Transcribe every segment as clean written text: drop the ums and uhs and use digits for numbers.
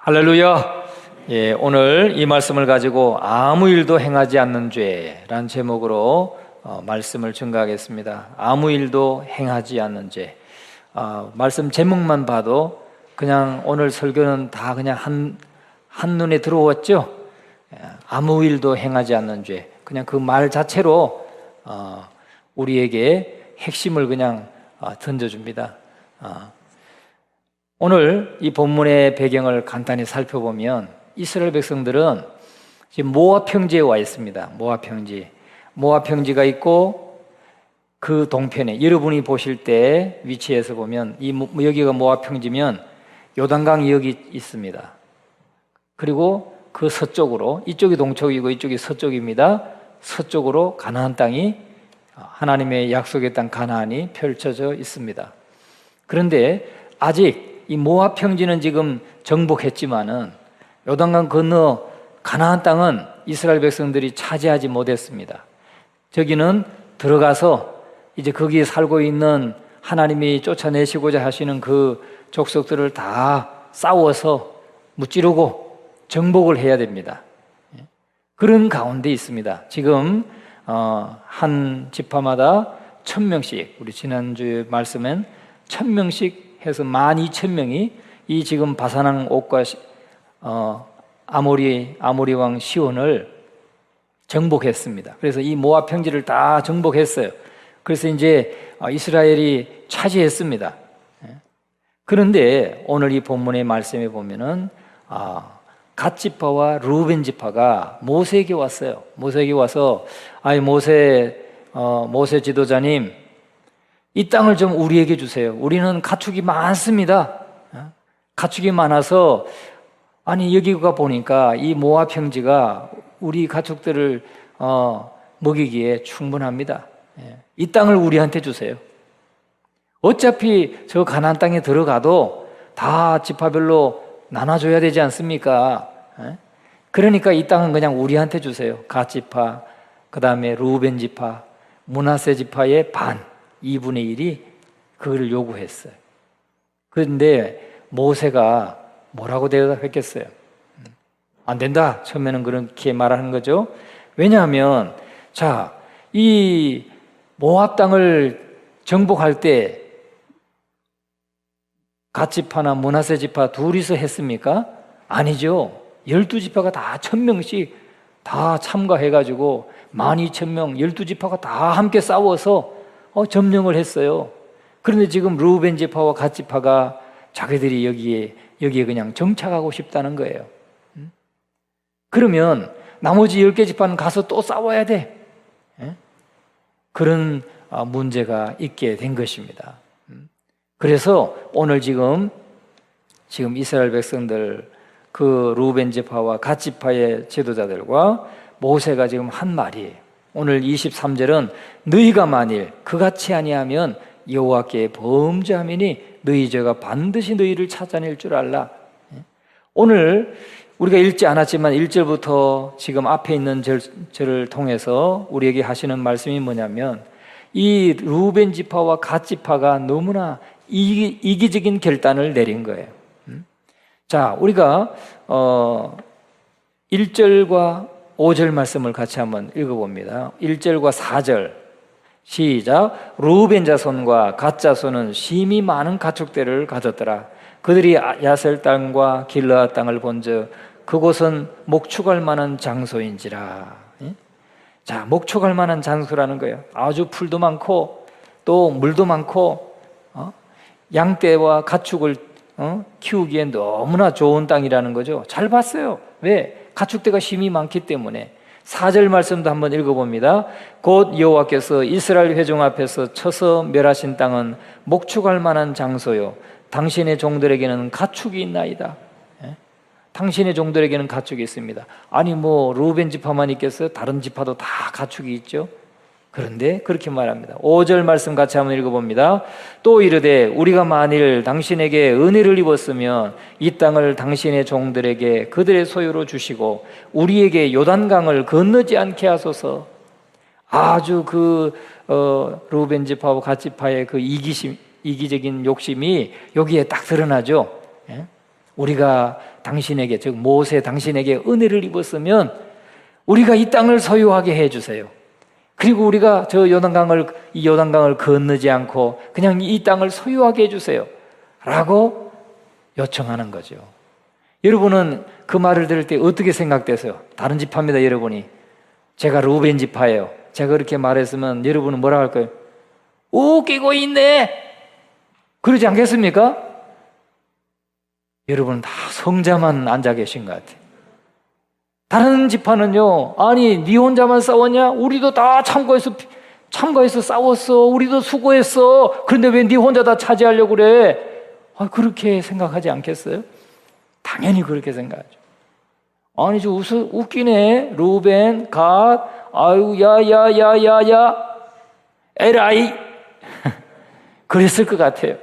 할렐루야. 오늘 이 말씀을 가지고 아무 일도 행하지 않는 죄라는 제목으로 말씀을 증거하겠습니다. 아무 일도 행하지 않는 죄. 말씀 제목만 봐도 그냥 오늘 설교는 다 그냥 한눈에 들어왔죠. 아무 일도 행하지 않는 죄. 그냥 그 말 자체로 우리에게 핵심을 그냥 던져줍니다. 오늘 이 본문의 배경을 간단히 살펴보면 이스라엘 백성들은 지금 모압 평지에 와 있습니다. 모압 평지가 있고 그 동편에 여러분이 보실 때 위치에서 보면 여기가 모압 평지면 요단강이 여기 있습니다. 그리고 그 서쪽으로, 이쪽이 동쪽이고 이쪽이 서쪽입니다. 서쪽으로 가나안 땅이, 하나님의 약속의 땅 가나안이 펼쳐져 있습니다. 그런데 아직 이 모압 평지는 지금 정복했지만은 요단강 건너 가나안 땅은 이스라엘 백성들이 차지하지 못했습니다. 저기는 들어가서 이제 거기에 살고 있는 하나님이 쫓아내시고자 하시는 그 족속들을 다 싸워서 무찌르고 정복을 해야 됩니다. 그런 가운데 있습니다. 지금 한 지파마다 1000명씩, 우리 지난주에 말씀엔 1000명씩 해서 12,000명이 이 지금 바사랑 옥과 아모리 왕 시온을 정복했습니다. 그래서 이 모압 평지를 다 정복했어요. 그래서 이제 이스라엘이 차지했습니다. 그런데 오늘 이 본문의 말씀에 보면은 갓 지파와 루벤 지파가 모세에게 왔어요. 모세에게 와서 모세 지도자님, 이 땅을 좀 우리에게 주세요. 우리는 가축이 많습니다. 가축이 많아서 여기가 보니까 이 모압 평지가 우리 가축들을 먹이기에 충분합니다. 이 땅을 우리한테 주세요. 어차피 저 가나안 땅에 들어가도 다 지파별로 나눠줘야 되지 않습니까? 그러니까 이 땅은 그냥 우리한테 주세요. 갓 지파, 그 다음에 루벤 지파, 므낫세 지파의 반, 2분의 1이 그걸 요구했어요. 그런데 모세가 뭐라고 대답했겠어요? 안 된다. 처음에는 그렇게 말하는 거죠. 왜냐하면 이 모압 땅을 정복할 때 갓 지파나 므낫세 지파 둘이서 했습니까? 아니죠. 12지파가 다 1000명씩 다 참가해가지고 12,000명 12지파가 다 함께 싸워서 점령을 했어요. 그런데 지금 루벤 지파와 갓 지파가 자기들이 여기에 그냥 정착하고 싶다는 거예요. 그러면 나머지 10개 지파는 가서 또 싸워야 돼. 그런 문제가 있게 된 것입니다. 그래서 오늘 지금 이스라엘 백성들, 그 루벤 지파와 갓 지파의 지도자들과 모세가 지금 한 말이에요. 오늘 23절은 너희가 만일 그같이 아니하면 여호와께 범죄하매니 너희 죄가 반드시 너희를 찾아낼 줄 알라. 오늘 우리가 읽지 않았지만 1절부터 지금 앞에 있는 절을 통해서 우리에게 하시는 말씀이 뭐냐면 이 루벤 지파와 갓 지파가 너무나 이기적인 결단을 내린 거예요. 자, 우리가 1절과 5절 말씀을 같이 한번 읽어봅니다. 1절과 4절 시작. 루벤 자손과 갓 자손은 심히 많은 가축대를 가졌더라. 그들이 야셀 땅과 길르앗 땅을 본즉 그곳은 목축할 만한 장소인지라. 자, 목축할 만한 장소라는 거예요. 아주 풀도 많고 또 물도 많고 양떼와 가축을 키우기엔 너무나 좋은 땅이라는 거죠. 잘 봤어요. 왜? 가축대가 심히 많기 때문에. 4절 말씀도 한번 읽어봅니다. 곧 여호와께서 이스라엘 회중 앞에서 쳐서 멸하신 땅은 목축할 만한 장소요 당신의 종들에게는 가축이 있나이다. 당신의 종들에게는 가축이 있습니다. 루벤 지파만 있겠어요? 다른 지파도 다 가축이 있죠. 그런데 그렇게 말합니다. 5절 말씀 같이 한번 읽어봅니다. 또 이르되 우리가 만일 당신에게 은혜를 입었으면 이 땅을 당신의 종들에게 그들의 소유로 주시고 우리에게 요단강을 건너지 않게 하소서. 아주 루벤 지파와 갓 지파의 그 이기적인 욕심이 여기에 딱 드러나죠. 우리가 당신에게, 즉 모세 당신에게 은혜를 입었으면 우리가 이 땅을 소유하게 해주세요. 그리고 우리가 이 요단강을 건너지 않고 그냥 이 땅을 소유하게 해주세요 라고 요청하는 거죠. 여러분은 그 말을 들을 때 어떻게 생각되세요? 다른 지파입니다. 여러분이 제가 루벤 지파예요. 제가 그렇게 말했으면 여러분은 뭐라 할까요? 웃기고 있네 그러지 않겠습니까? 여러분 다 성자만 앉아 계신 것 같아요. 다른 지파는요, 아니 네 혼자만 싸웠냐? 우리도 다 참가해서 싸웠어. 우리도 수고했어. 그런데 왜 네 혼자 다 차지하려고 그래? 그렇게 생각하지 않겠어요? 당연히 그렇게 생각하죠. 아니 저 웃기네. 루벤, 갓, 아유 야야야야야 에라이 그랬을 것 같아요.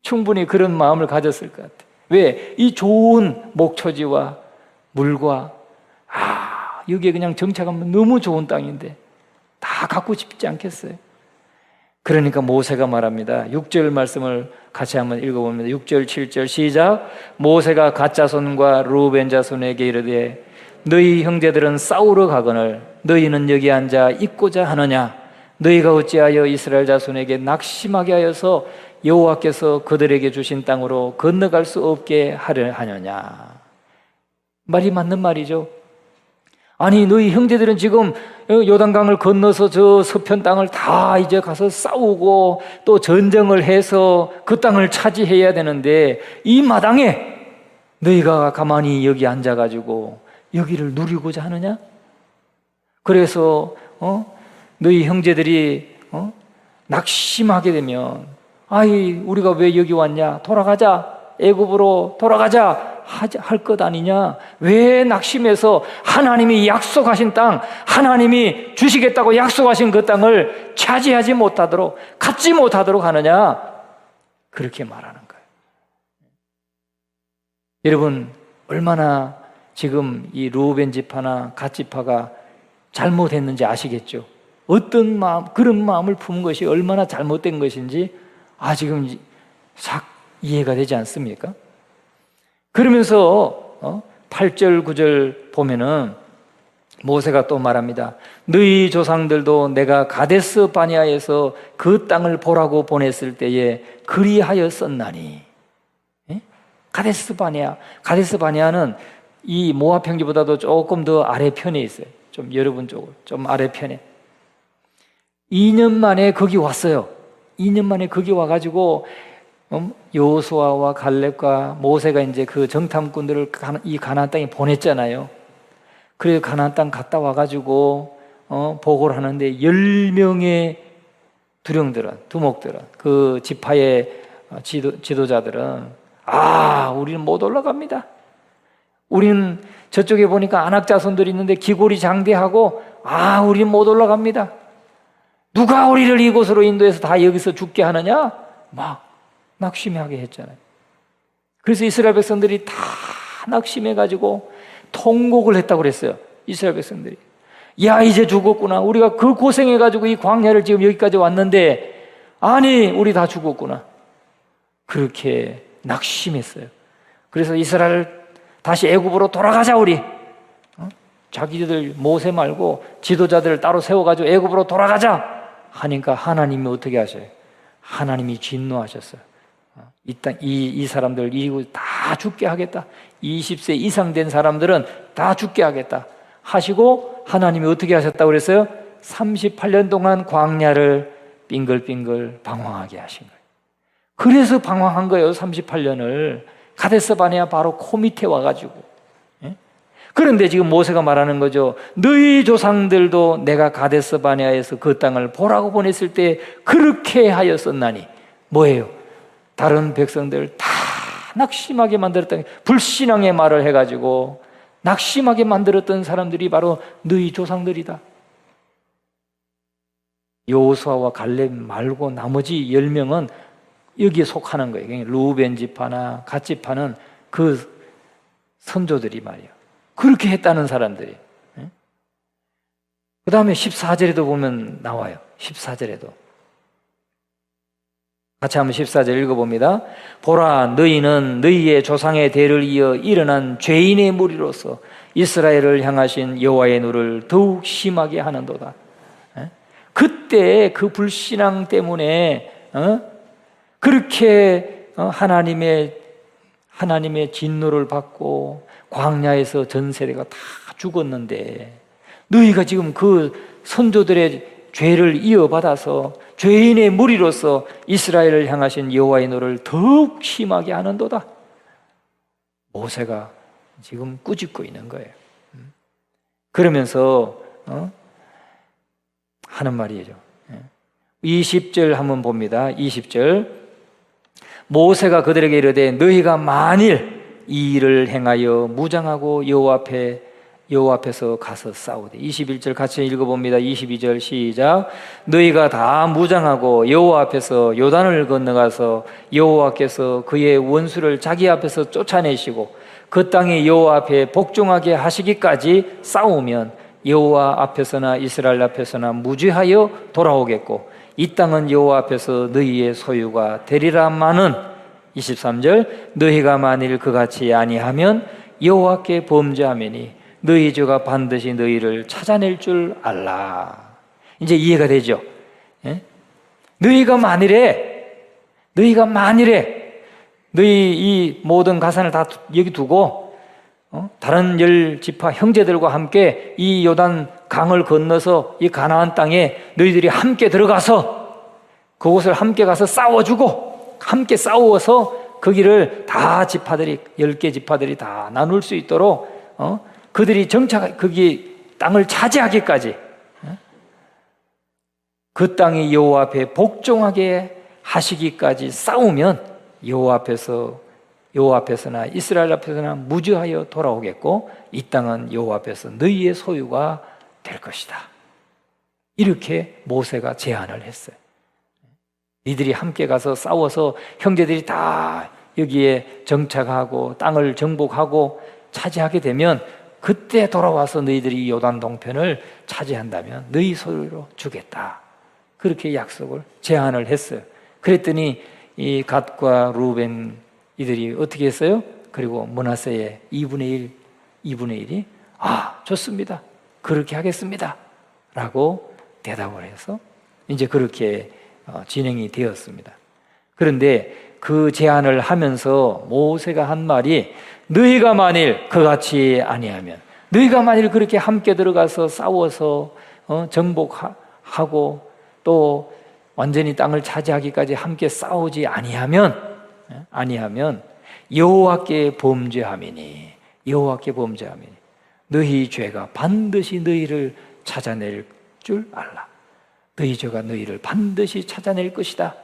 충분히 그런 마음을 가졌을 것 같아요. 왜? 이 좋은 목초지와 물과 여기에 그냥 정착하면 너무 좋은 땅인데 다 갖고 싶지 않겠어요? 그러니까 모세가 말합니다. 6절 말씀을 같이 한번 읽어봅니다. 6절 7절 시작. 모세가 갓 자손과 루벤 자손에게 이르되 너희 형제들은 싸우러 가거늘 너희는 여기 앉아 있고자 하느냐? 너희가 어찌하여 이스라엘 자손에게 낙심하게 하여서 여호와께서 그들에게 주신 땅으로 건너갈 수 없게 하려 하느냐? 말이 맞는 말이죠. 아니 너희 형제들은 지금 요단강을 건너서 저 서편 땅을 다 이제 가서 싸우고 또 전쟁을 해서 그 땅을 차지해야 되는데 이 마당에 너희가 가만히 여기 앉아가지고 여기를 누리고자 하느냐? 그래서 너희 형제들이 낙심하게 되면 우리가 왜 여기 왔냐? 돌아가자. 애굽으로 돌아가자. 할 것 아니냐? 왜 낙심해서 하나님이 약속하신 땅, 하나님이 주시겠다고 약속하신 그 땅을 차지하지 못하도록, 갖지 못하도록 하느냐? 그렇게 말하는 거예요. 여러분, 얼마나 지금 이 루벤 지파나 갓 지파가 잘못했는지 아시겠죠? 어떤 마음, 그런 마음을 품은 것이 얼마나 잘못된 것인지 지금 싹 이해가 되지 않습니까? 그러면서 8절 9절 보면은 모세가 또 말합니다. 너희 조상들도 내가 가데스 바네아에서 그 땅을 보라고 보냈을 때에 그리하였었나니. 가데스 바네아는 이 모압 평지보다도 조금 더 아래편에 있어요. 좀 여러분 쪽으로 좀 아래편에 2년 만에 거기 왔어요. 2년 만에 거기 와가지고 여호수아와 갈렙과 모세가 이제 그 정탐꾼들을 이 가나안 땅에 보냈잖아요. 그래서 가나안 땅 갔다 와가지고 보고를 하는데 10명의 두목들은 그 지파의 지도자들은 우리는 못 올라갑니다. 우리는 저쪽에 보니까 안악 자손들이 있는데 기골이 장대하고 우리는 못 올라갑니다. 누가 우리를 이곳으로 인도해서 다 여기서 죽게 하느냐? 막 낙심하게 했잖아요. 그래서 이스라엘 백성들이 다 낙심해가지고 통곡을 했다고 그랬어요. 이스라엘 백성들이 이제 죽었구나. 우리가 그 고생해가지고 이 광야를 지금 여기까지 왔는데 우리 다 죽었구나. 그렇게 낙심했어요. 그래서 이스라엘 다시 애굽으로 돌아가자 우리. 자기들 모세 말고 지도자들을 따로 세워가지고 애굽으로 돌아가자 하니까 하나님이 어떻게 하셔요? 하나님이 진노하셨어요. 이 사람들 이곳 다 죽게 하겠다. 20세 이상 된 사람들은 다 죽게 하겠다 하시고 하나님이 어떻게 하셨다고 그랬어요? 38년 동안 광야를 빙글빙글 방황하게 하신 거예요. 그래서 방황한 거예요. 38년을 가데스 바네아 바로 코 밑에 와가지고. 그런데 지금 모세가 말하는 거죠. 너희 조상들도 내가 가데스 바네아에서 그 땅을 보라고 보냈을 때 그렇게 하였었나니. 뭐예요? 다른 백성들 다 낙심하게 만들었던, 불신앙의 말을 해가지고 낙심하게 만들었던 사람들이 바로 너희 조상들이다. 여호수아와 갈렙 말고 나머지 10명은 여기에 속하는 거예요. 루벤 지파나 갓 지파는 그 선조들이 말이에요. 그렇게 했다는 사람들이. 그 다음에 14절에도 보면 나와요. 14절에도 같이 한번 14절 읽어봅니다. 보라, 너희는 너희의 조상의 대를 이어 일어난 죄인의 무리로서 이스라엘을 향하신 여호와의 노를 더욱 심하게 하는도다. 그때 그 불신앙 때문에 그렇게 하나님의 진노를 받고 광야에서 전 세대가 다 죽었는데, 너희가 지금 그 선조들의 죄를 이어받아서 죄인의 무리로서 이스라엘을 향하신 여호와의 노를 더욱 심하게 하는도다. 모세가 지금 꾸짖고 있는 거예요. 그러면서 하는 말이죠. 20절 한번 봅니다. 20절. 모세가 그들에게 이르되 너희가 만일 이 일을 행하여 무장하고 여호와 앞에서 가서 싸우되. 21절 같이 읽어봅니다. 22절 시작. 너희가 다 무장하고 여호와 앞에서 요단을 건너가서 여호와께서 그의 원수를 자기 앞에서 쫓아내시고 그 땅에 여호와 앞에 복종하게 하시기까지 싸우면 여호와 앞에서나 이스라엘 앞에서나 무죄하여 돌아오겠고 이 땅은 여호와 앞에서 너희의 소유가 되리라마는. 23절. 너희가 만일 그같이 아니하면 여호와께 범죄하매니 너희 죄가 반드시 너희를 찾아낼 줄 알라. 이제 이해가 되죠? 예? 너희가 만일에 너희 이 모든 가산을 다 여기 두고 다른 10지파 형제들과 함께 이 요단 강을 건너서 이 가나안 땅에 너희들이 함께 들어가서 그곳을 함께 가서 싸워주고 함께 싸워서 거기를 다 지파들이 10개 지파들이 다 나눌 수 있도록 그들이 거기 땅을 차지하기까지 그 땅이 여호와 앞에 복종하게 하시기까지 싸우면 여호와 앞에서나 이스라엘 앞에서나 무죄하여 돌아오겠고 이 땅은 여호와 앞에서 너희의 소유가 될 것이다. 이렇게 모세가 제안을 했어요. 이들이 함께 가서 싸워서 형제들이 다 여기에 정착하고 땅을 정복하고 차지하게 되면 그때 돌아와서 너희들이 요단 동편을 차지한다면 너희 소유로 주겠다. 그렇게 약속을 제안을 했어요. 그랬더니 이 갓과 루벤 이들이 어떻게 했어요? 그리고 므낫세의 2분의 1이 좋습니다. 그렇게 하겠습니다. 라고 대답을 해서 이제 그렇게 진행이 되었습니다. 그런데 그 제안을 하면서 모세가 한 말이 너희가 만일 그같이 아니하면, 너희가 만일 그렇게 함께 들어가서 싸워서 정복하고 또 완전히 땅을 차지하기까지 함께 싸우지 아니하면 여호와께 범죄함이니 너희 죄가 반드시 너희를 찾아낼 줄 알라. 너희 죄가 너희를 반드시 찾아낼 것이다.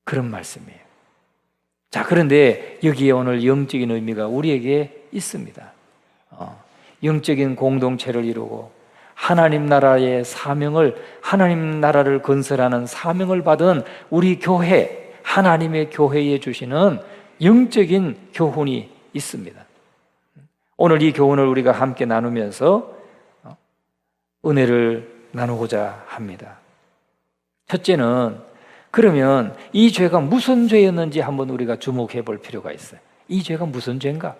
그런 말씀이에요. 자, 그런데 여기에 오늘 영적인 의미가 우리에게 있습니다. 영적인 공동체를 이루고 하나님 나라의 사명을, 하나님 나라를 건설하는 사명을 받은 우리 교회, 하나님의 교회에 주시는 영적인 교훈이 있습니다. 오늘 이 교훈을 우리가 함께 나누면서 은혜를 나누고자 합니다. 첫째는, 그러면 이 죄가 무슨 죄였는지 한번 우리가 주목해 볼 필요가 있어요. 이 죄가 무슨 죄인가?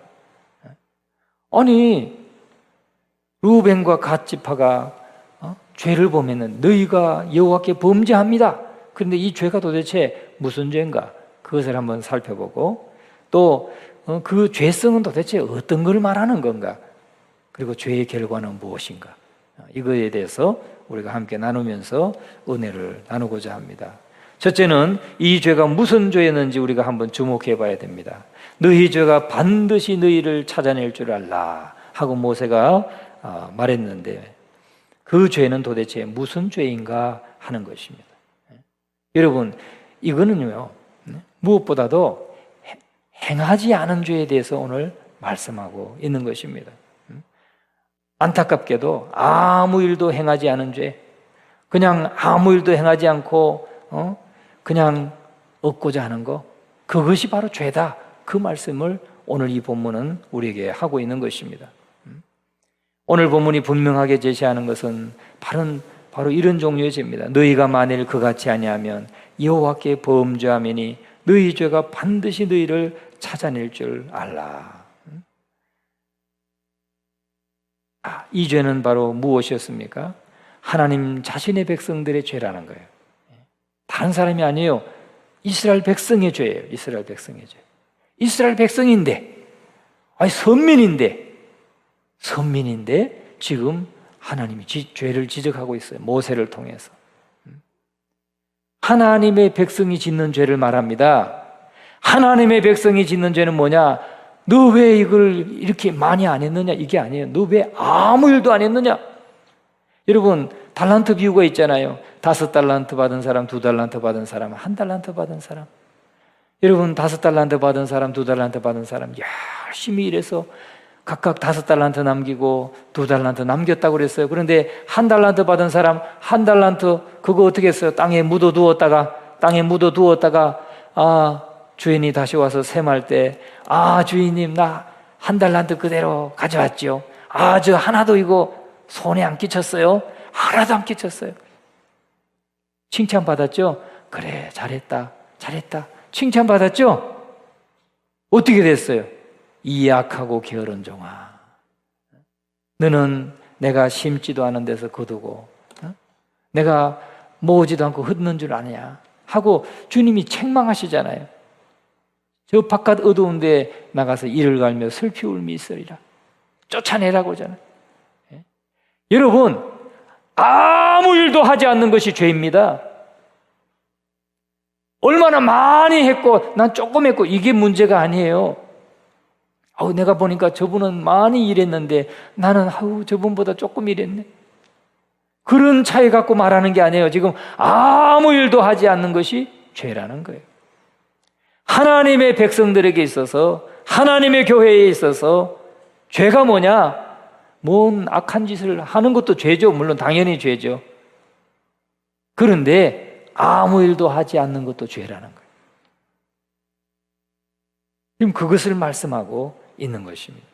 아니, 루벤과 갓 지파가 죄를 범했는 너희가 여호와께 범죄합니다. 그런데 이 죄가 도대체 무슨 죄인가? 그것을 한번 살펴보고 또 그 죄성은 도대체 어떤 걸 말하는 건가? 그리고 죄의 결과는 무엇인가? 이거에 대해서 우리가 함께 나누면서 은혜를 나누고자 합니다. 첫째는 이 죄가 무슨 죄였는지 우리가 한번 주목해 봐야 됩니다. 너희 죄가 반드시 너희를 찾아낼 줄 알라 하고 모세가 말했는데 그 죄는 도대체 무슨 죄인가 하는 것입니다. 여러분, 이거는요 무엇보다도 행하지 않은 죄에 대해서 오늘 말씀하고 있는 것입니다. 안타깝게도 아무 일도 행하지 않은 죄, 그냥 아무 일도 행하지 않고 그냥 얻고자 하는 거, 그것이 바로 죄다. 그 말씀을 오늘 이 본문은 우리에게 하고 있는 것입니다. 오늘 본문이 분명하게 제시하는 것은 바로 이런 종류의 죄입니다. 너희가 만일 그같이 아니하면 여호와께 범죄하매니 너희 죄가 반드시 너희를 찾아낼 줄 알라. 이 죄는 바로 무엇이었습니까? 하나님 자신의 백성들의 죄라는 거예요. 다른 사람이 아니에요. 이스라엘 백성의 죄예요. 이스라엘 백성의 죄. 이스라엘 백성인데, 선민인데 지금 하나님이 죄를 지적하고 있어요. 모세를 통해서. 하나님의 백성이 짓는 죄를 말합니다. 하나님의 백성이 짓는 죄는 뭐냐? 너 왜 이걸 이렇게 많이 안 했느냐? 이게 아니에요. 너 왜 아무 일도 안 했느냐? 여러분, 달란트 비유가 있잖아요. 5달란트 받은 사람, 2달란트 받은 사람, 1달란트 받은 사람. 여러분, 5달란트 받은 사람, 2달란트 받은 사람 열심히 일해서 각각 5달란트 남기고 2달란트 남겼다고 그랬어요. 그런데 1달란트 받은 사람 1달란트 그거 어떻게 했어요? 땅에 묻어두었다가 주인이 다시 와서 셈할 때 주인님 나 1달란트 그대로 가져왔죠. 저 하나도 이거 손에 안 끼쳤어요. 하나도 안 끼쳤어요. 칭찬받았죠? 그래 잘했다 칭찬받았죠? 어떻게 됐어요? 이 약하고 게으른 종아, 너는 내가 심지도 않은 데서 거두고 내가 모으지도 않고 흩는 줄 아냐 하고 주님이 책망하시잖아요. 저 바깥 어두운 데 나가서 이를 갈며 슬피 울미 있으리라. 쫓아내라고 하잖아요. 여러분, 아무 일도 하지 않는 것이 죄입니다. 얼마나 많이 했고 난 조금 했고 이게 문제가 아니에요. 내가 보니까 저분은 많이 일했는데 나는 저분보다 조금 일했네. 그런 차이 갖고 말하는 게 아니에요. 지금 아무 일도 하지 않는 것이 죄라는 거예요. 하나님의 백성들에게 있어서, 하나님의 교회에 있어서 죄가 뭐냐? 뭔 악한 짓을 하는 것도 죄죠. 물론 당연히 죄죠. 그런데 아무 일도 하지 않는 것도 죄라는 거예요. 지금 그것을 말씀하고 있는 것입니다.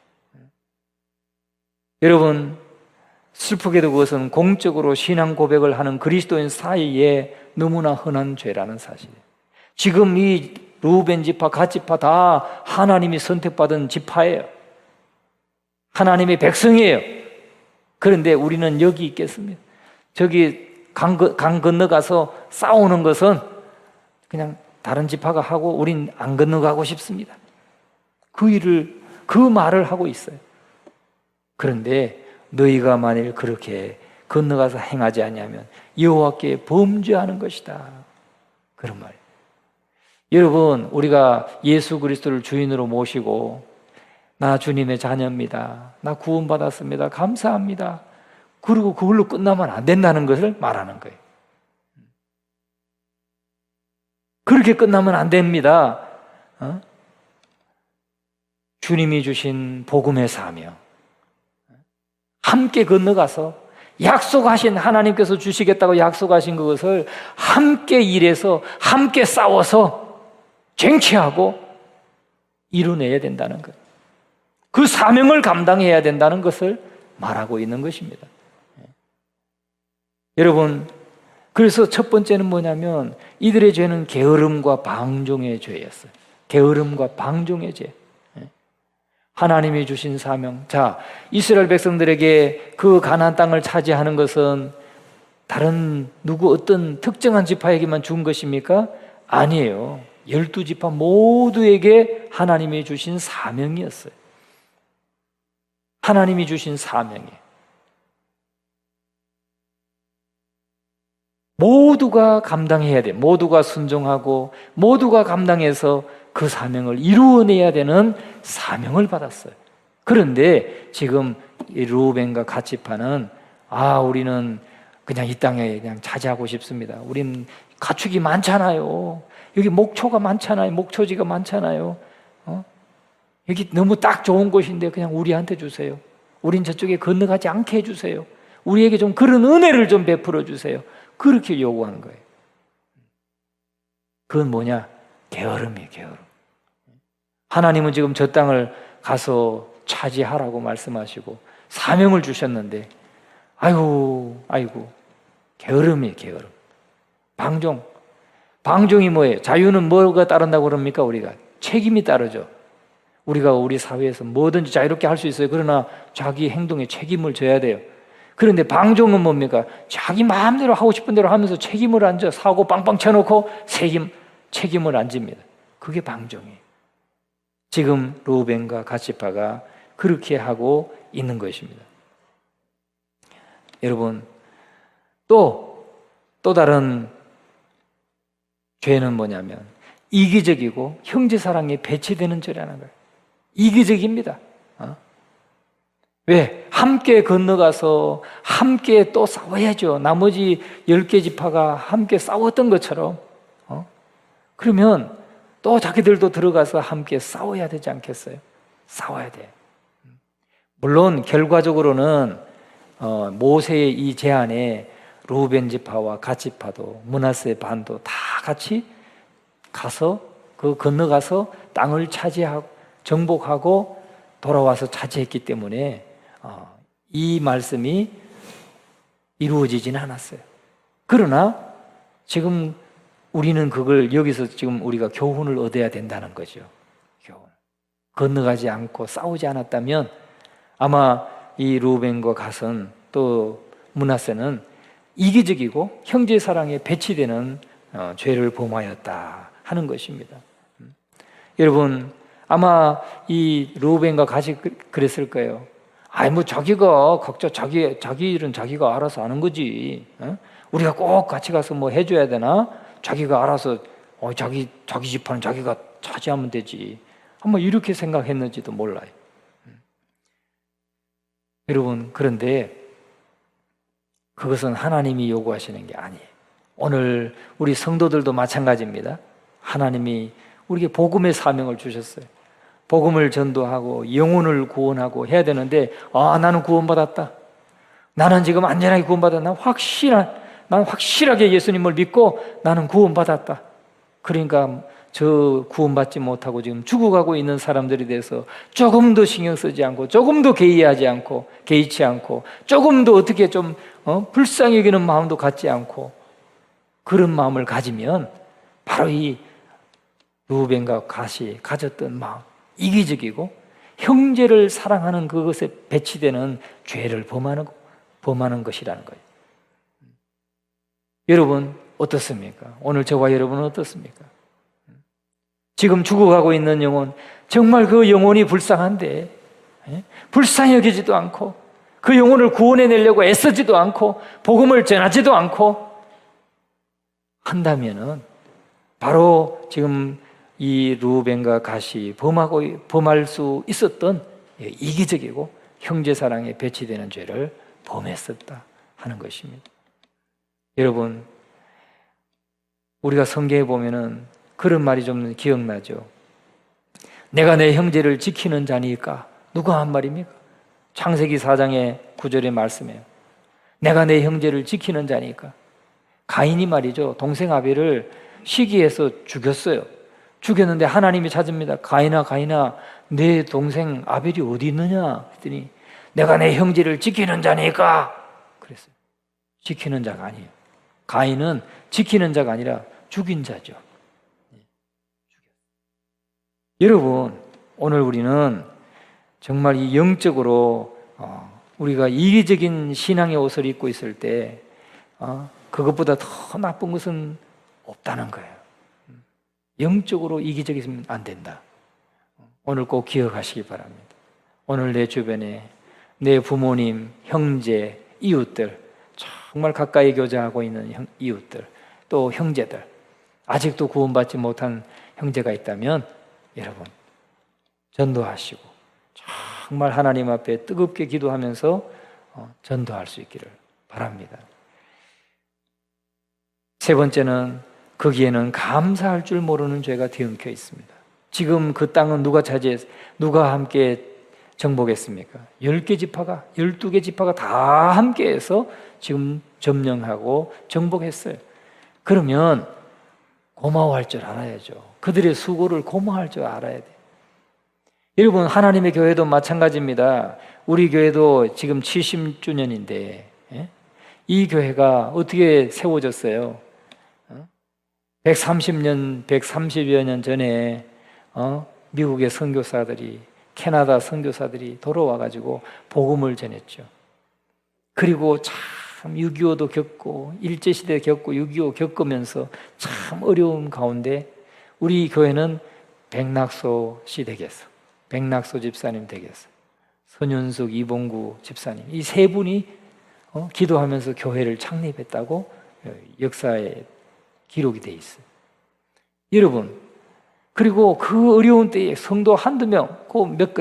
여러분, 슬프게도 그것은 공적으로 신앙 고백을 하는 그리스도인 사이에 너무나 흔한 죄라는 사실이에요. 지금 이 루벤 지파, 갓 지파 다 하나님이 선택받은 지파예요. 하나님의 백성이에요. 그런데 우리는 여기 있겠습니다. 저기 강 건너가서 싸우는 것은 그냥 다른 지파가 하고 우린 안 건너가고 싶습니다. 그 말을 하고 있어요. 그런데 너희가 만일 그렇게 건너가서 행하지 아니하면 여호와께 범죄하는 것이다. 그런 말이에요. 여러분, 우리가 예수 그리스도를 주인으로 모시고 나 주님의 자녀입니다. 나 구원받았습니다. 감사합니다. 그리고 그걸로 끝나면 안 된다는 것을 말하는 거예요. 그렇게 끝나면 안 됩니다. 주님이 주신 복음의 사명, 함께 건너가서 약속하신, 하나님께서 주시겠다고 약속하신 그것을 함께 일해서 함께 싸워서 쟁취하고 이루어내야 된다는 것, 그 사명을 감당해야 된다는 것을 말하고 있는 것입니다. 여러분, 그래서 첫 번째는 뭐냐면 이들의 죄는 게으름과 방종의 죄였어요. 게으름과 방종의 죄. 하나님이 주신 사명. 자, 이스라엘 백성들에게 그 가나안 땅을 차지하는 것은 다른 어떤 특정한 지파에게만 준 것입니까? 아니에요. 12지파 모두에게 하나님이 주신 사명이었어요. 하나님이 주신 사명이에요. 모두가 감당해야 돼. 모두가 순종하고 모두가 감당해서 그 사명을 이루어내야 되는 사명을 받았어요. 그런데 지금 이 루벤과 갓 지파는 우리는 그냥 이 땅에 그냥 차지하고 싶습니다. 우린 가축이 많잖아요. 여기 목초가 많잖아요. 목초지가 많잖아요. 여기 너무 딱 좋은 곳인데 그냥 우리한테 주세요. 우린 저쪽에 건너가지 않게 해주세요. 우리에게 좀 그런 은혜를 좀 베풀어 주세요. 그렇게 요구하는 거예요. 그건 뭐냐? 게으름이에요, 게으름. 하나님은 지금 저 땅을 가서 차지하라고 말씀하시고 사명을 주셨는데 아이고 게으름이에요, 게으름. 방종. 방종이 뭐예요? 자유는 뭐가 따른다고 그럽니까? 우리가 책임이 따르죠. 우리가 우리 사회에서 뭐든지 자유롭게 할 수 있어요. 그러나 자기 행동에 책임을 져야 돼요. 그런데 방종은 뭡니까? 자기 마음대로 하고 싶은 대로 하면서 책임을 안 져. 사고 빵빵 쳐놓고 책임을 안 집니다. 그게 방종이에요. 지금 루벤과 갓시파가 그렇게 하고 있는 것입니다. 여러분, 또 다른 죄는 뭐냐면 이기적이고 형제사랑에 배치되는 죄라는 거예요. 이기적입니다. 왜? 함께 건너가서 함께 또 싸워야죠. 나머지 10개 지파가 함께 싸웠던 것처럼. 그러면 또 자기들도 들어가서 함께 싸워야 되지 않겠어요? 싸워야 돼요. 물론 결과적으로는 모세의 이 제안에 루벤 지파와 갓 지파도 므낫세 반도 다 같이 가서 건너가서 땅을 차지하고 정복하고 돌아와서 차지했기 때문에 이 말씀이 이루어지지는 않았어요. 그러나 지금 우리는 그걸 여기서 지금 우리가 교훈을 얻어야 된다는 거죠. 교훈. 건너가지 않고 싸우지 않았다면 아마 이 루벤과 갓은 또 므낫세는 이기적이고 형제 사랑에 배치되는 죄를 범하였다 하는 것입니다. 여러분, 아마 이 루벤과 갓이 그랬을 거예요. 뭐 자기가 각자 자기 일은 자기가 알아서 하는 거지. 우리가 꼭 같이 가서 뭐 해줘야 되나? 자기가 알아서 자기 집안은 자기가 차지하면 되지. 아마 이렇게 생각했는지도 몰라요. 여러분, 그런데 그것은 하나님이 요구하시는 게 아니에요. 오늘 우리 성도들도 마찬가지입니다. 하나님이 우리에게 복음의 사명을 주셨어요. 복음을 전도하고 영혼을 구원하고 해야 되는데 나는 구원받았다. 나는 지금 안전하게 구원받았다. 난 확실하게 예수님을 믿고 나는 구원받았다. 그러니까 저 구원받지 못하고 지금 죽어가고 있는 사람들에 대해서 조금도 신경 쓰지 않고 조금도 개의치 않고 조금도 어떻게 좀 불쌍히 여기는 마음도 갖지 않고 그런 마음을 가지면 바로 이 루벤과 갓이 가졌던 마음, 이기적이고 형제를 사랑하는 그것에 배치되는 죄를 범하는 것이라는 거예요. 여러분 어떻습니까? 오늘 저와 여러분은 어떻습니까? 지금 죽어가고 있는 영혼, 정말 그 영혼이 불쌍한데 불쌍히 여기지도 않고 그 영혼을 구원해내려고 애쓰지도 않고 복음을 전하지도 않고 한다면은 바로 지금 이 루벤과 갓이 범할 수 있었던 이기적이고 형제사랑에 배치되는 죄를 범했었다 하는 것입니다. 여러분, 우리가 성경에 보면은 그런 말이 좀 기억나죠. 내가 내 형제를 지키는 자니까. 누가 한 말입니까? 창세기 4장의 9절의 말씀이에요. 내가 내 형제를 지키는 자니까. 가인이 말이죠. 동생 아벨을 시기해서 죽였어요. 죽였는데 하나님이 찾습니다. 가인아 내 동생 아벨이 어디 있느냐 했더니 내가 내 형제를 지키는 자니까 그랬어요. 지키는 자가 아니에요. 가인은 지키는 자가 아니라 죽인 자죠. 여러분, 오늘 우리는 정말 이 영적으로 우리가 이기적인 신앙의 옷을 입고 있을 때 그것보다 더 나쁜 것은 없다는 거예요. 영적으로 이기적이면 안 된다. 오늘 꼭 기억하시기 바랍니다. 오늘 내 주변에 내 부모님, 형제, 이웃들, 정말 가까이 교제하고 있는 이웃들, 또 형제들, 아직도 구원받지 못한 형제가 있다면 여러분 전도하시고 정말 하나님 앞에 뜨겁게 기도하면서 전도할 수 있기를 바랍니다. 세 번째는 거기에는 감사할 줄 모르는 죄가 뒤엉켜 있습니다. 지금 그 땅은 누가 함께 정복했습니까? 10개 지파가, 12개 지파가 다 함께해서 지금 점령하고 정복했어요. 그러면 고마워할 줄 알아야죠. 그들의 수고를 고마워할 줄 알아야 돼요. 여러분, 하나님의 교회도 마찬가지입니다. 우리 교회도 지금 70주년인데 이 교회가 어떻게 세워졌어요? 130여 년 전에 미국의 선교사들이, 캐나다 선교사들이 돌아와가지고 복음을 전했죠. 그리고 참 6.25도 겪고 일제시대 겪고 6.25 겪으면서 참 어려운 가운데 우리 교회는 백낙소 씨 댁에서, 백낙소 집사님 댁에서, 선윤숙, 이봉구 집사님, 이 세 분이 기도하면서 교회를 창립했다고 역사에 기록이 돼 있어요. 여러분, 그리고 그 어려운 때에 성도 한두 명,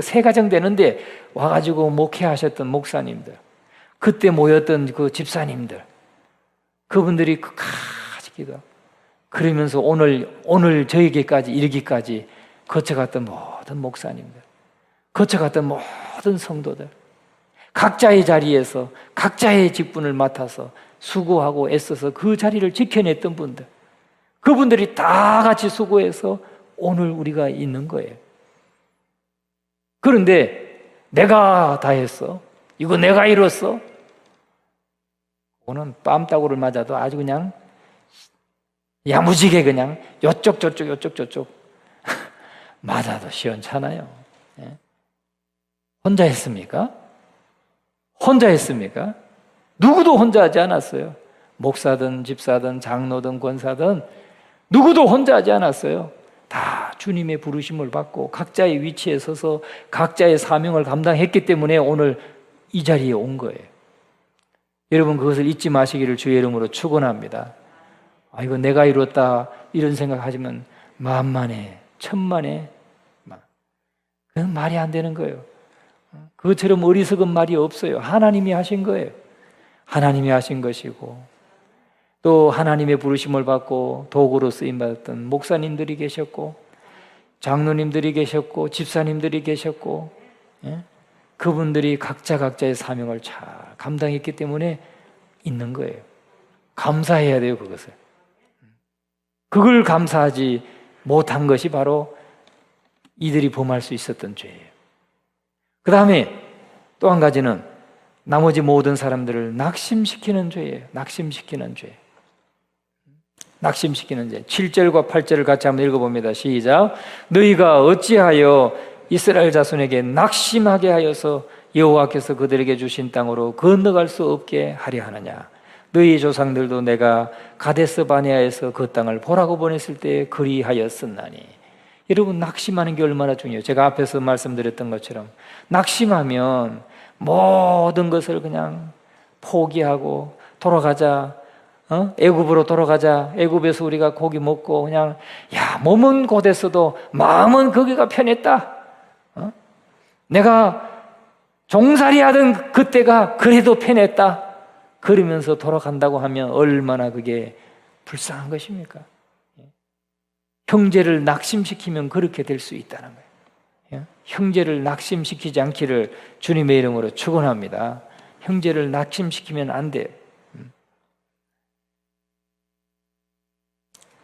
세 가정 되는데 와가지고 목회하셨던 목사님들, 그때 모였던 그 집사님들, 그분들이 끝까지 기도하고, 그러면서 오늘 저에게까지 이르기까지 거쳐갔던 모든 목사님들, 거쳐갔던 모든 성도들, 각자의 자리에서 각자의 직분을 맡아서 수고하고 애써서 그 자리를 지켜냈던 분들, 그분들이 다 같이 수고해서 오늘 우리가 있는 거예요. 그런데 내가 다 했어, 이거 내가 이뤘어, 그거는 뺨따구를 맞아도 아주 그냥 야무지게 그냥 요쪽 저쪽 맞아도 시원찮아요. 혼자 했습니까? 혼자 했습니까? 누구도 혼자 하지 않았어요. 목사든 집사든 장로든 권사든 누구도 혼자 하지 않았어요. 다 주님의 부르심을 받고 각자의 위치에 서서 각자의 사명을 감당했기 때문에 오늘 이 자리에 온 거예요. 여러분, 그것을 잊지 마시기를 주의 이름으로 축원합니다. 이거 내가 이뤘다 이런 생각하시면 만만해, 천만해, 그건 말이 안 되는 거예요. 그것처럼 어리석은 말이 없어요. 하나님이 하신 거예요. 하나님이 하신 것이고, 또 하나님의 부르심을 받고 도구로 쓰임받았던 목사님들이 계셨고, 장로님들이 계셨고, 집사님들이 계셨고, 그분들이 각자의 사명을 잘 감당했기 때문에 있는 거예요. 감사해야 돼요, 그것을. 그걸 감사하지 못한 것이 바로 이들이 범할 수 있었던 죄예요. 그 다음에 또 한 가지는 나머지 모든 사람들을 낙심시키는 죄예요. 낙심시키는 죄. 낙심시키는 죄. 7절과 8절을 같이 한번 읽어봅니다. 시작. 너희가 어찌하여 이스라엘 자손에게 낙심하게 하여서 여호와께서 그들에게 주신 땅으로 건너갈 수 없게 하려 하느냐. 너희 조상들도 내가 가데스 바네아에서 그 땅을 보라고 보냈을 때 그리하였었나니. 여러분, 낙심하는 게 얼마나 중요해요. 제가 앞에서 말씀드렸던 것처럼 낙심하면 모든 것을 그냥 포기하고 돌아가자, 애굽으로 돌아가자, 애굽에서 우리가 고기 먹고 그냥 몸은 곧했어도 마음은 거기가 편했다, 내가 종살이 하던 그때가 그래도 편했다, 그러면서 돌아간다고 하면 얼마나 그게 불쌍한 것입니까? 형제를 낙심시키면 그렇게 될 수 있다는 거예요. 형제를 낙심시키지 않기를 주님의 이름으로 축원합니다. 형제를 낙심시키면 안 돼요.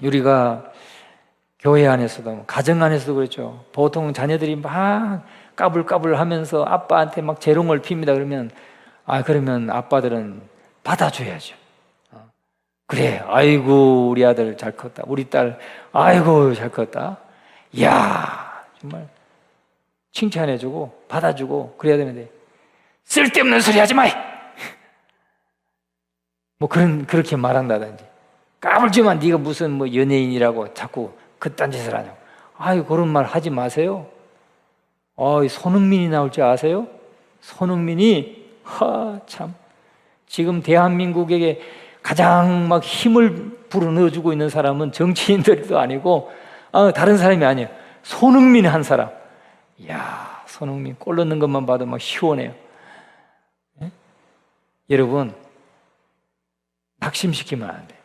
우리가 교회 안에서도 가정 안에서도 그렇죠. 보통 자녀들이 막 까불까불 하면서 아빠한테 막 재롱을 핍니다. 그러면 아빠들은 받아줘야죠. 그래, 아이고 우리 아들 잘 컸다, 우리 딸 아이고 잘 컸다, 이야 정말 칭찬해주고 받아주고 그래야 되는데, 쓸데없는 소리 하지 마! 그렇게 말한다든지, 까불지만 네가 무슨 연예인이라고 자꾸 그딴 짓을 하냐고, 그런 말 하지 마세요. 손흥민이 나올 줄 아세요? 손흥민이 참 지금 대한민국에게 가장 막 힘을 불어넣어주고 있는 사람은 정치인들도 아니고 다른 사람이 아니에요. 손흥민 한 사람. 이야, 손흥민 골 넣는 것만 봐도 막 시원해요. 네? 여러분, 낙심시키면 안 돼.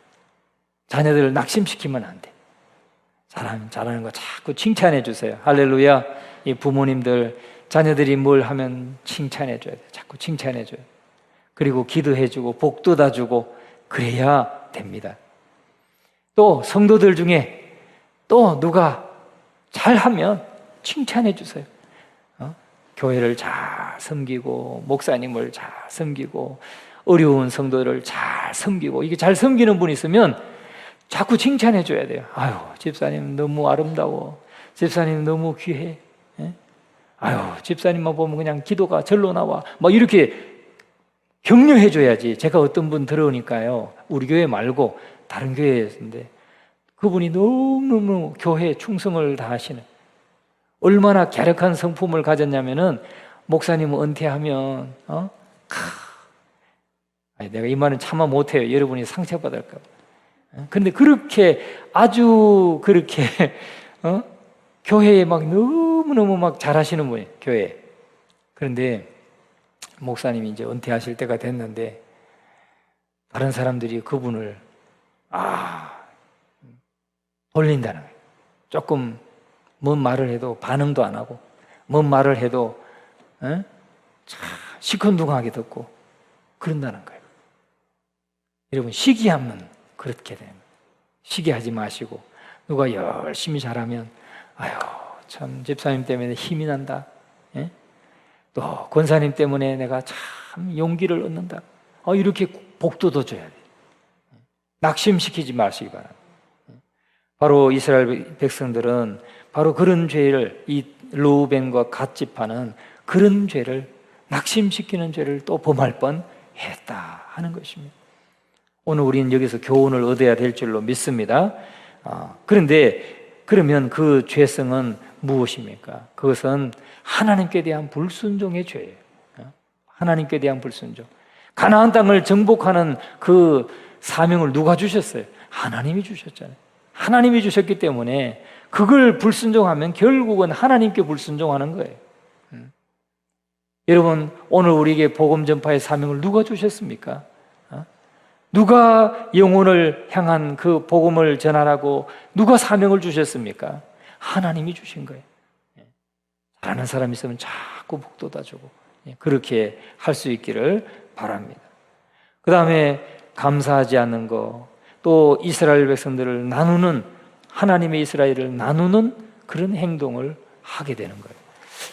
자녀들을 낙심시키면 안 돼. 잘하는 거 자꾸 칭찬해 주세요. 할렐루야. 이 부모님들, 자녀들이 뭘 하면 칭찬해 줘야 돼. 자꾸 칭찬해 줘요. 그리고 기도해 주고 복도 다 주고 그래야 됩니다. 또 성도들 중에 또 누가 잘하면 칭찬해 주세요. 교회를 잘 섬기고 목사님을 잘 섬기고 어려운 성도를 잘 섬기고, 이게 잘 섬기는 분이 있으면 자꾸 칭찬해 줘야 돼요. 아유, 집사님 너무 아름다워. 집사님 너무 귀해. 예? 아유, 집사님만 보면 그냥 기도가 절로 나와. 막 이렇게 격려해 줘야지. 제가 어떤 분 들어오니까요, 우리 교회 말고 다른 교회인데 그분이 너무너무 교회에 충성을 다하시는, 얼마나 갸륵한 성품을 가졌냐면은, 목사님은 은퇴하면 아니, 내가 이 말은 차마 못해요. 여러분이 상처받을까 봐. 근데 그렇게 아주 그렇게 교회에 막 너무너무 막 잘하시는 분이에요, 교회에. 그런데 목사님이 이제 은퇴하실 때가 됐는데 다른 사람들이 그분을 돌린다는 거예요. 조금 뭔 말을 해도 반응도 안 하고, 뭔 말을 해도 시큰둥하게 듣고 그런다는 거예요. 여러분, 시기하면 그렇게 됩니다. 시기하지 마시고, 누가 열심히 잘하면 아유, 참 집사님 때문에 힘이 난다. 예? 또 권사님 때문에 내가 참 용기를 얻는다. 이렇게 복도 더 줘야 돼요. 낙심시키지 마시기 바랍니다. 바로 이스라엘 백성들은 바로 그런 죄를, 이 르우벤과 갓 지파는 그런 죄를, 낙심시키는 죄를 또 범할 뻔했다 하는 것입니다. 오늘 우리는 여기서 교훈을 얻어야 될 줄로 믿습니다. 그런데 그러면 그 죄성은 무엇입니까? 그것은 하나님께 대한 불순종의 죄예요. 하나님께 대한 불순종. 가나안 땅을 정복하는 그 사명을 누가 주셨어요? 하나님이 주셨잖아요. 하나님이 주셨기 때문에 그걸 불순종하면 결국은 하나님께 불순종하는 거예요. 여러분, 오늘 우리에게 복음 전파의 사명을 누가 주셨습니까? 누가 영혼을 향한 그 복음을 전하라고 누가 사명을 주셨습니까? 하나님이 주신 거예요. 잘하는 사람이 있으면 자꾸 복돋아 주고, 그렇게 할 수 있기를 바랍니다. 그 다음에 감사하지 않는 거, 또 이스라엘 백성들을 나누는, 하나님의 이스라엘을 나누는 그런 행동을 하게 되는 거예요.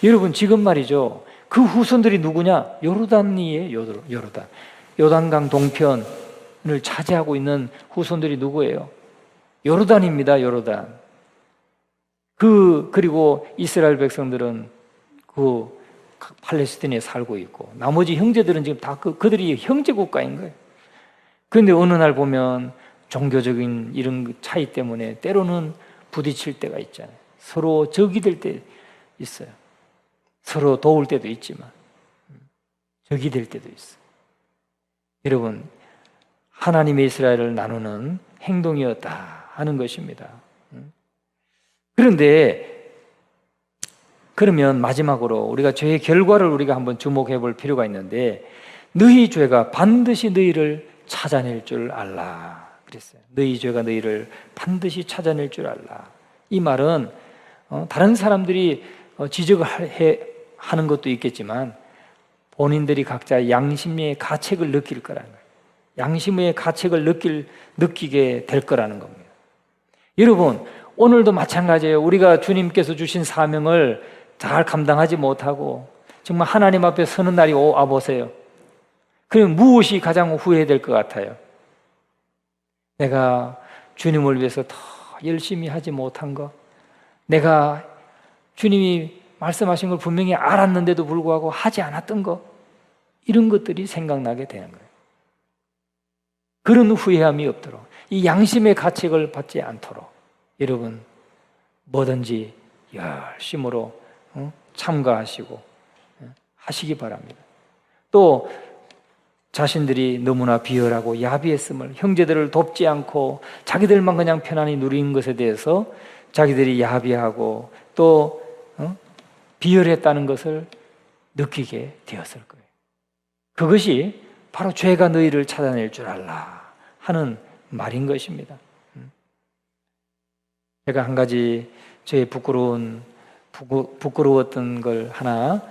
여러분, 지금 말이죠, 그 후손들이 누구냐? 요르단이에요. 요르단. 요단강 동편을 차지하고 있는 후손들이 누구예요? 요르단입니다. 요르단. 그리고 이스라엘 백성들은 그 팔레스타인에 살고 있고, 나머지 형제들은 지금 다 그들이 형제 국가인 거예요. 그런데 어느 날 보면 종교적인 이런 차이 때문에 때로는 부딪힐 때가 있잖아요. 서로 적이 될 때 있어요. 서로 도울 때도 있지만 적이 될 때도 있어요. 여러분, 하나님의 이스라엘을 나누는 행동이었다 하는 것입니다. 그런데 그러면 마지막으로 우리가 죄의 결과를 우리가 한번 주목해 볼 필요가 있는데, 너희 죄가 반드시 너희를 찾아낼 줄 알라 그랬어요. 너희 죄가 너희를 반드시 찾아낼 줄 알라. 이 말은 다른 사람들이 지적을 하는 것도 있겠지만 본인들이 각자 양심의 가책을 느낄 거라는 거예요. 양심의 가책을 느끼게 될 거라는 겁니다. 여러분, 오늘도 마찬가지예요. 우리가 주님께서 주신 사명을 잘 감당하지 못하고 정말 하나님 앞에 서는 날이 와보세요. 그럼 무엇이 가장 후회될 것 같아요? 내가 주님을 위해서 더 열심히 하지 못한 것, 내가 주님이 말씀하신 걸 분명히 알았는데도 불구하고 하지 않았던 것, 이런 것들이 생각나게 되는 거예요. 그런 후회함이 없도록, 이 양심의 가책을 받지 않도록 여러분 뭐든지 열심으로 참가하시고 하시기 바랍니다. 또 자신들이 너무나 비열하고 야비했음을, 형제들을 돕지 않고 자기들만 그냥 편안히 누리는 것에 대해서 자기들이 야비하고 또 비열했다는 것을 느끼게 되었을 거예요. 그것이 바로 죄가 너희를 찾아낼 줄 알라 하는 말인 것입니다. 제가 한 가지 저의 부끄러웠던 걸 하나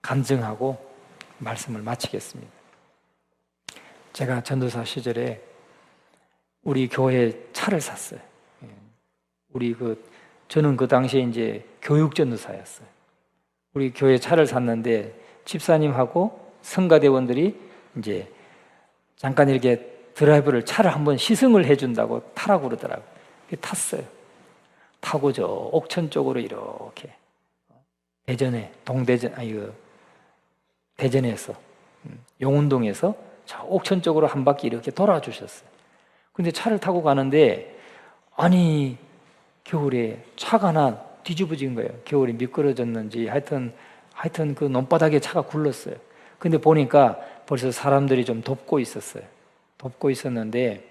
간증하고 말씀을 마치겠습니다. 제가 전도사 시절에 우리 교회에 차를 샀어요. 저는 그 당시에 이제 교육 전도사였어요. 우리 교회 차를 샀는데 집사님하고 성가대원들이 이제 잠깐 이렇게 드라이브를 차를 한번 시승을 해준다고 타라고 그러더라고요. 탔어요. 타고 저 옥천 쪽으로 이렇게 대전에 대전에서 용운동에서 저 옥천 쪽으로 한 바퀴 이렇게 돌아주셨어요. 근데 차를 타고 가는데 아니 겨울에 차가 하나 뒤집어진 거예요. 겨울에 미끄러졌는지 하여튼 그 논바닥에 차가 굴렀어요. 근데 보니까 벌써 사람들이 좀 덮고 있었어요. 덮고 있었는데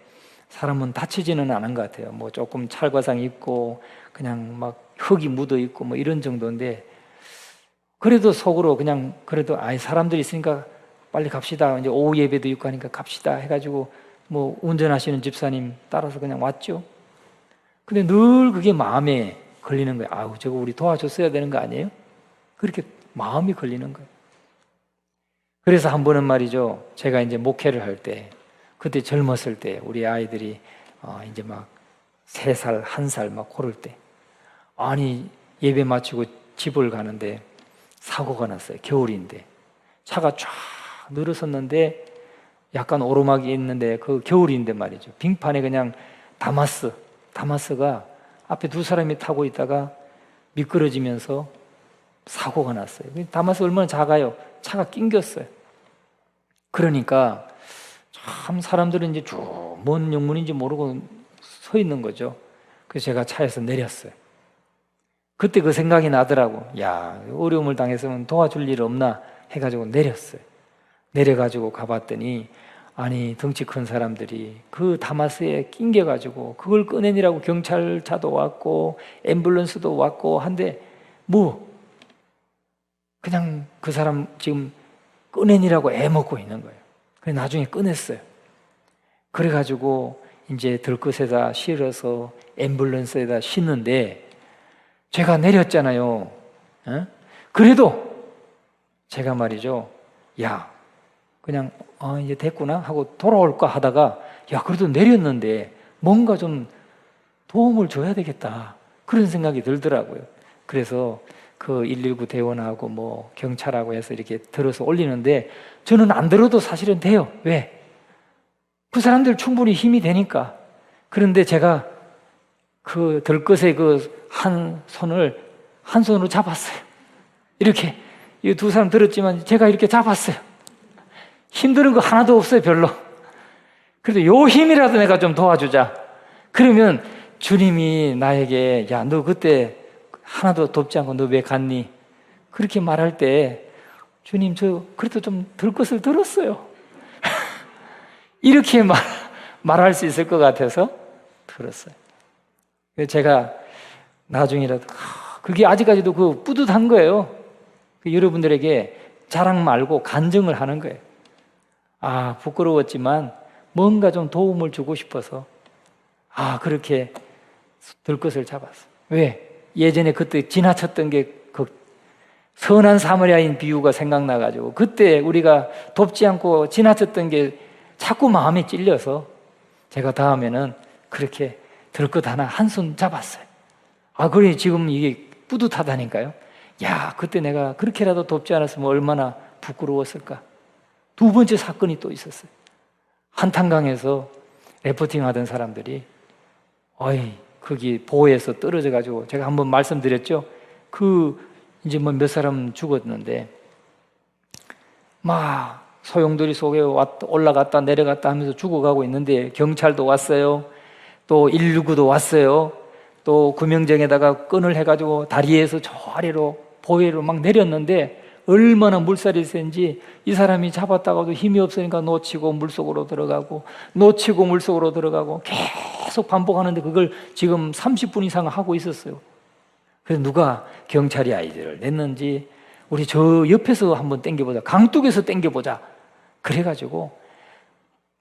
사람은 다치지는 않은 것 같아요. 뭐 조금 찰과상 있고 그냥 막 흙이 묻어 있고 뭐 이런 정도인데 그래도 속으로 그냥 그래도 사람들이 있으니까 빨리 갑시다. 이제 오후 예배도 있고 하니까 갑시다 해가지고 뭐 운전하시는 집사님 따라서 그냥 왔죠. 근데 늘 그게 마음에 걸리는 거예요. 아우 저거 우리 도와줬어야 되는 거 아니에요? 그렇게 마음이 걸리는 거예요. 그래서 한 번은 말이죠. 제가 이제 목회를 할 때 그때 젊었을 때 우리 아이들이 이제 막 3살, 1살 막 그럴 때 아니 예배 마치고 집을 가는데 사고가 났어요. 겨울인데 차가 쫙 늘어섰는데 약간 오르막이 있는데 그 겨울인데 말이죠. 빙판에 그냥 다마스가 앞에 2사람이 타고 있다가 미끄러지면서 사고가 났어요. 다마스 얼마나 작아요. 차가 낑겼어요. 그러니까 참 사람들은 이제 쭉 뭔 영문인지 모르고 서 있는 거죠. 그래서 제가 차에서 내렸어요. 그때 그 생각이 나더라고. 야, 어려움을 당했으면 도와줄 일 없나 해가지고 내렸어요. 내려가지고 가봤더니 아니 덩치 큰 사람들이 그 다마스에 낑겨가지고 그걸 꺼내니라고 경찰차도 왔고 앰뷸런스도 왔고 한데 뭐 그냥 그 사람 지금 꺼내니라고 애먹고 있는 거예요. 그래서 나중에 꺼냈어요. 그래가지고 이제 들것에다 실어서 앰뷸런스에다 싣는데 제가 내렸잖아요. 그래도 제가 말이죠. 야, 그냥 이제 됐구나 하고 돌아올까 하다가 야, 그래도 내렸는데 뭔가 좀 도움을 줘야 되겠다. 그런 생각이 들더라고요. 그래서 그 119 대원하고 뭐 경찰하고 해서 이렇게 들어서 올리는데 저는 안 들어도 사실은 돼요. 왜? 그 사람들 충분히 힘이 되니까. 그런데 제가 그 들것의 그 한 손으로 잡았어요. 이렇게 이 2사람 들었지만 제가 이렇게 잡았어요. 힘드는 거 하나도 없어요, 별로. 그래도 요 힘이라도 내가 좀 도와주자. 그러면 주님이 나에게 야, 너 그때 하나도 돕지 않고 너 왜 갔니? 그렇게 말할 때 주님 저 그래도 좀 들것을 들었어요. 이렇게 말할 수 있을 것 같아서 들었어요. 제가 나중이라도 그게 아직까지도 그 뿌듯한 거예요. 여러분들에게 자랑 말고 간증을 하는 거예요. 아, 부끄러웠지만 뭔가 좀 도움을 주고 싶어서 그렇게 들것을 잡았어. 왜? 예전에 그때 지나쳤던 게 그 선한 사마리아인 비유가 생각나가지고 그때 우리가 돕지 않고 지나쳤던 게 자꾸 마음에 찔려서 제가 다음에는 그렇게 들것 하나 한 손 잡았어요. 그래 지금 이게 뿌듯하다니까요. 야, 그때 내가 그렇게라도 돕지 않았으면 얼마나 부끄러웠을까. 2번째 사건이 또 있었어요. 한탄강에서 레포팅 하던 사람들이 거기 보호에서 떨어져가지고 제가 한번 말씀드렸죠. 이제 뭐 몇 사람 죽었는데 막 소용돌이 속에 올라갔다 내려갔다 하면서 죽어가고 있는데 경찰도 왔어요. 또 119도 왔어요. 또 구명정에다가 끈을 해가지고 다리에서 저 아래로 보해로 막 내렸는데 얼마나 물살이 센지 이 사람이 잡았다가도 힘이 없으니까 놓치고 물속으로 들어가고 놓치고 물속으로 들어가고 계속 반복하는데 그걸 지금 30분 이상 하고 있었어요. 그래서 누가 경찰이 아이들을 냈는지 우리 저 옆에서 한번 당겨보자. 강둑에서 당겨보자. 그래가지고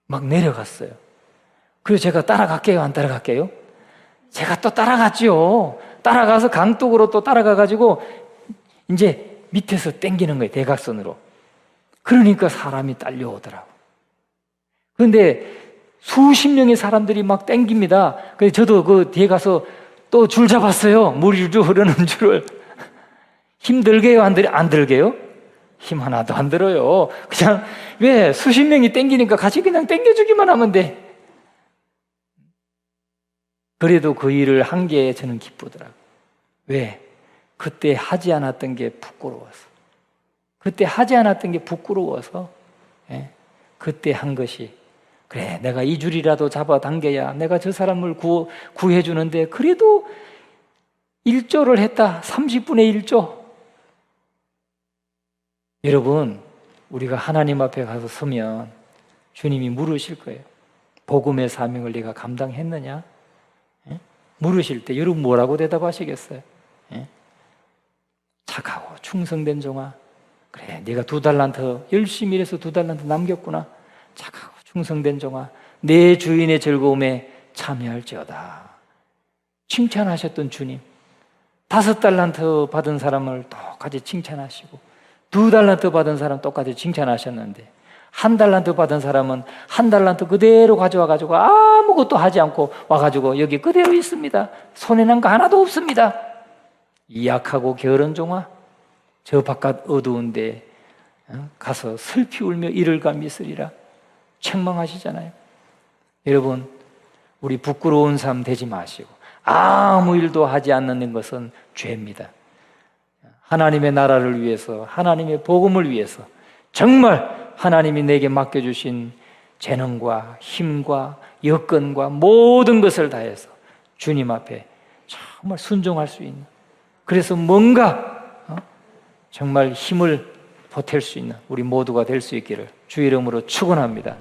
막 내려갔어요. 그래서 제가 따라갈게요? 안 따라갈게요? 제가 또 따라갔죠. 따라가서 강둑으로 또 따라가가지고 이제 밑에서 당기는 거예요. 대각선으로. 그러니까 사람이 딸려오더라고. 그런데 수십 명의 사람들이 막 당깁니다. 그래서 저도 그 뒤에 가서 또 줄 잡았어요. 물이 흐르는 줄을. 힘들게요? 안 들게요? 힘 하나도 안 들어요. 그냥 왜 수십 명이 땡기니까 같이 그냥 땡겨주기만 하면 돼. 그래도 그 일을 한 게 저는 기쁘더라고요. 왜? 그때 하지 않았던 게 부끄러워서. 그때 하지 않았던 게 부끄러워서, 예? 그때 한 것이, 그래, 내가 이 줄이라도 잡아당겨야 내가 저 사람을 구해주는데, 그래도 1조를 했다. 30분의 1조. 여러분, 우리가 하나님 앞에 가서 서면 주님이 물으실 거예요. 복음의 사명을 네가 감당했느냐? 예? 물으실 때 여러분 뭐라고 대답하시겠어요? 예? 착하고 충성된 종아, 그래, 네가 2달란트 열심히 일해서 2달란트 남겼구나. 착하고 충성된 종아, 내 주인의 즐거움에 참여할지어다. 칭찬하셨던 주님, 5달란트 받은 사람을 똑같이 칭찬하시고 2달란트 받은 사람 똑같이 칭찬하셨는데 1달란트 받은 사람은 1달란트 그대로 가져와가지고 아무것도 하지 않고 와가지고 여기 그대로 있습니다. 손에 난 거 하나도 없습니다. 이 약하고 게으른 종아, 저 바깥 어두운데 가서 슬피 울며 이를 감있으리라. 책망하시잖아요. 여러분, 우리 부끄러운 삶 되지 마시고 아무 일도 하지 않는 것은 죄입니다. 하나님의 나라를 위해서, 하나님의 복음을 위해서 정말 하나님이 내게 맡겨주신 재능과 힘과 여건과 모든 것을 다해서 주님 앞에 정말 순종할 수 있는, 그래서 뭔가 정말 힘을 보탤 수 있는 우리 모두가 될 수 있기를 주 이름으로 축원합니다.